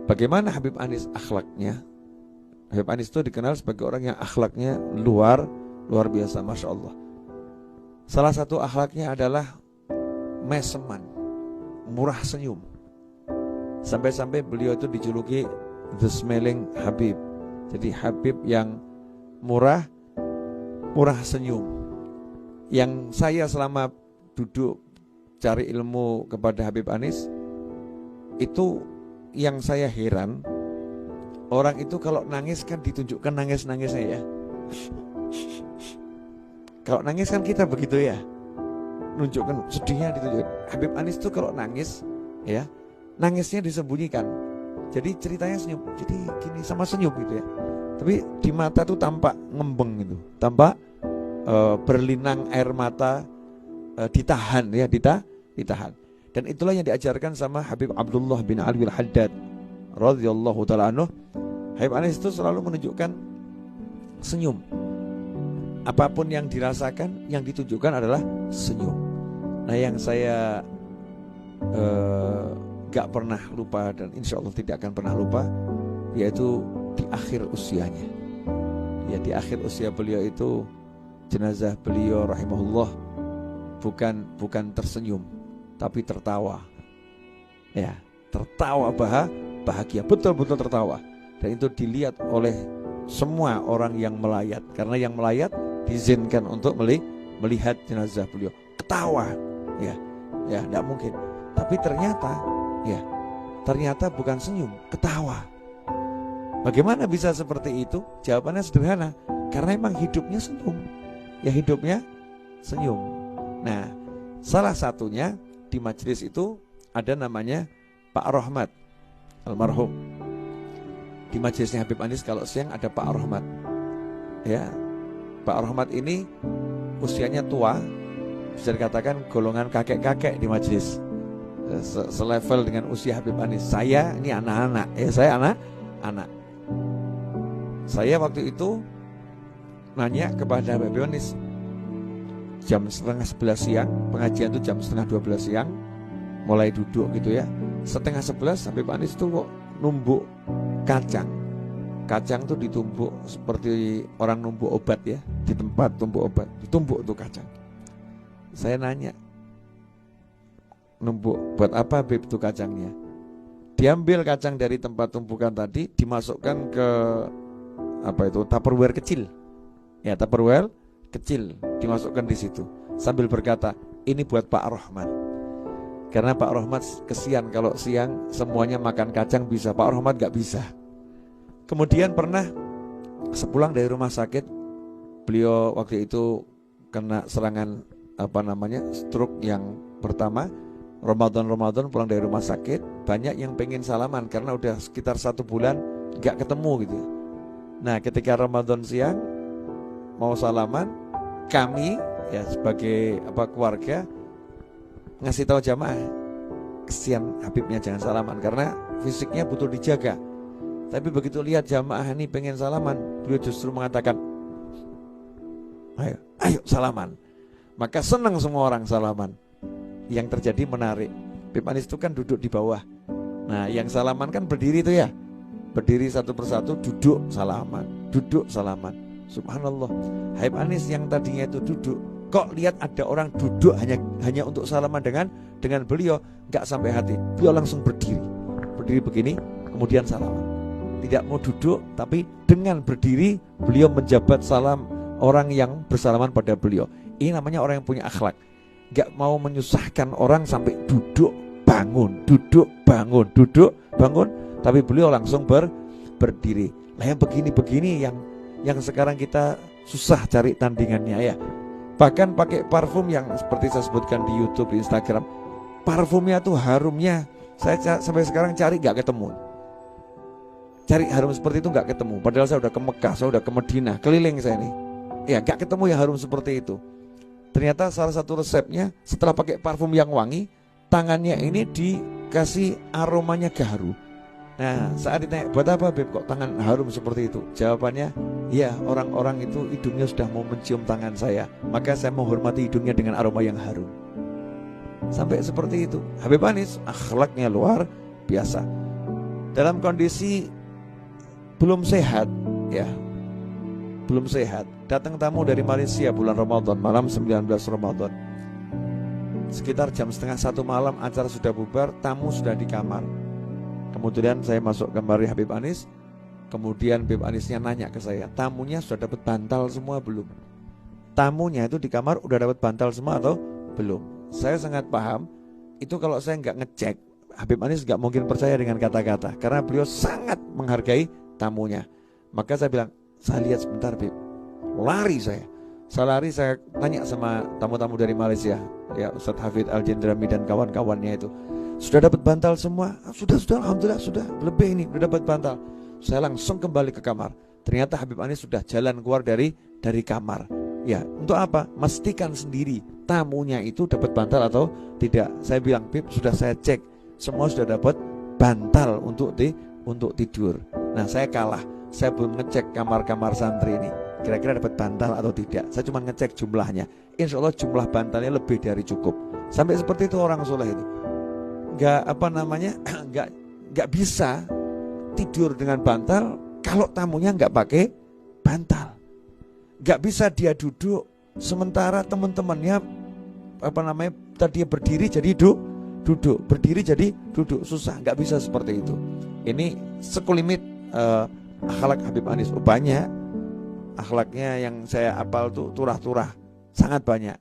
Bagaimana Habib Anis akhlaknya? Habib Anis itu dikenal sebagai orang yang akhlaknya luar biasa, Masya Allah. Salah satu akhlaknya adalah meseman, murah senyum. Sampai-sampai beliau itu dijuluki The Smiling Habib. Jadi Habib yang murah senyum. Yang saya selama duduk cari ilmu kepada Habib Anis, itu yang saya heran, orang itu kalau nangis kan ditunjukkan nangis-nangisnya ya. Kalau nangis kan kita begitu ya, nunjukkan sedihnya ditunjukkan. Habib Anis itu kalau nangis ya, nangisnya disembunyikan. Jadi ceritanya senyum, jadi gini sama senyum gitu ya. Tapi di mata tuh tampak ngembeng gitu, tampak berlinang air mata, ditahan ya, ditahan. Dan itulah yang diajarkan sama Habib Abdullah bin Ali al-Haddad radhiyallahu taala anhu. Habib Anis itu selalu menunjukkan senyum. Apapun yang dirasakan, yang ditunjukkan adalah senyum. Nah, yang saya gak pernah lupa dan insya Allah tidak akan pernah lupa, yaitu di akhir usianya. Ya, di akhir usia beliau itu, jenazah beliau rahimahullah bukan tersenyum, tapi tertawa. Ya, tertawa bahagia, betul-betul tertawa. Dan itu dilihat oleh semua orang yang melayat, karena yang melayat diizinkan untuk melihat jenazah beliau. Ketawa, ya, tidak mungkin. Tapi ternyata bukan senyum, ketawa. Bagaimana bisa seperti itu? Jawabannya sederhana, karena emang hidupnya senyum. Ya, hidupnya senyum. Nah, salah satunya di majelis itu ada namanya Pak Rohmat almarhum. Di majelisnya Habib Anis kalau siang ada Pak Rohmat. Ya, Pak Rohmat ini usianya tua, bisa dikatakan golongan kakek-kakek di majelis, selevel dengan usia Habib Anis. Saya ini anak-anak, ya saya anak. Saya waktu itu nanya kepada Habib Anis, jam 10:30 siang, pengajian itu jam 10:30 siang, mulai duduk gitu ya. 10:30 Habib Anis itu kok numbuk kacang. Kacang tuh ditumbuk seperti orang numbuk obat ya, di tempat tumbuk obat, ditumbuk tuh kacang. Saya nanya, numbuk buat apa Habib tuh kacangnya? Diambil kacang dari tempat tumpukan tadi, dimasukkan ke Tupperware kecil. Ya, Tupperware kecil dimasukkan di situ, sambil berkata, ini buat Pak Rohmat. Karena Pak Rohmat kesian kalau siang semuanya makan kacang bisa, Pak Rohmat gak bisa. Kemudian pernah sepulang dari rumah sakit, beliau waktu itu kena serangan stroke yang pertama. Ramadan pulang dari rumah sakit, banyak yang pengen salaman karena udah sekitar 1 bulan gak ketemu gitu. Nah, ketika Ramadan siang mau salaman, kami ya sebagai keluarga ngasih tahu jamaah, kesian Habibnya jangan salaman karena fisiknya butuh dijaga. Tapi begitu lihat jamaah ini pengen salaman, beliau justru mengatakan, ayo salaman. Maka senang semua orang salaman. Yang terjadi menarik, Habib Anis itu kan duduk di bawah. Nah, yang salaman kan berdiri itu ya, berdiri satu persatu, duduk salaman. Subhanallah, Habib Anis yang tadinya itu duduk, kok lihat ada orang duduk hanya untuk salaman dengan beliau, gak sampai hati. Beliau langsung berdiri begini, kemudian salaman. Tidak mau duduk, tapi dengan berdiri beliau menjabat salam orang yang bersalaman pada beliau. Ini namanya orang yang punya akhlak. Gak mau menyusahkan orang sampai duduk bangun, tapi beliau langsung berdiri. Lah yang begini yang sekarang kita susah cari tandingannya ya. Bahkan pakai parfum yang seperti saya sebutkan di YouTube, di Instagram, parfumnya tuh harumnya saya sampai sekarang cari gak ketemu. Cari harum seperti itu gak ketemu. Padahal saya udah ke Mekah, saya udah ke Madinah, keliling saya nih. Ya gak ketemu yang harum seperti itu. Ternyata salah satu resepnya, setelah pakai parfum yang wangi, tangannya ini dikasih aromanya gaharu. Nah, saat ditanya, buat apa Beb kok tangan harum seperti itu? Jawabannya, ya orang-orang itu hidungnya sudah mau mencium tangan saya, maka saya menghormati hidungnya dengan aroma yang harum. Sampai seperti itu. Habib Anis akhlaknya luar biasa. dalam kondisi belum sehat, ya, belum sehat. Datang tamu dari Malaysia bulan Ramadan, malam 19 Ramadan. Sekitar jam setengah 1 malam acara sudah bubar, tamu sudah di kamar. Kemudian saya masuk kamar Habib Anis. Kemudian Habib Anisnya nanya ke saya, tamunya sudah dapat bantal semua belum? Tamunya itu di kamar udah dapat bantal semua atau belum? Saya sangat paham, itu kalau saya nggak ngecek, Habib Anis nggak mungkin percaya dengan kata-kata, karena beliau sangat menghargai tamunya. Maka saya bilang, saya lihat sebentar Bib. Lari saya lari, saya tanya sama tamu-tamu dari Malaysia, ya, Ustadz Hafidh Al-Jendrami dan kawan-kawannya itu, sudah dapat bantal semua? Sudah, alhamdulillah sudah, lebih ini, sudah dapat bantal. Saya langsung kembali ke kamar. Ternyata Habib Anis sudah jalan keluar dari kamar. Ya, untuk apa? Memastikan sendiri tamunya itu dapat bantal atau tidak. Saya bilang, Bib, sudah saya cek, semua sudah dapat bantal untuk tidur. Nah, saya kalah. Saya belum ngecek kamar-kamar santri ini, kira-kira dapat bantal atau tidak. Saya cuma ngecek jumlahnya. Insya Allah jumlah bantalnya lebih dari cukup. Sampai seperti itu orang soleh itu. Nggak bisa tidur dengan bantal kalau tamunya nggak pakai bantal. Nggak bisa dia duduk sementara teman-temannya tadi berdiri jadi duduk, berdiri jadi duduk, susah. Nggak bisa seperti itu. Ini sekulimit akhlak Habib Anis. Banyak akhlaknya yang saya apal tuh, turah-turah, sangat banyak.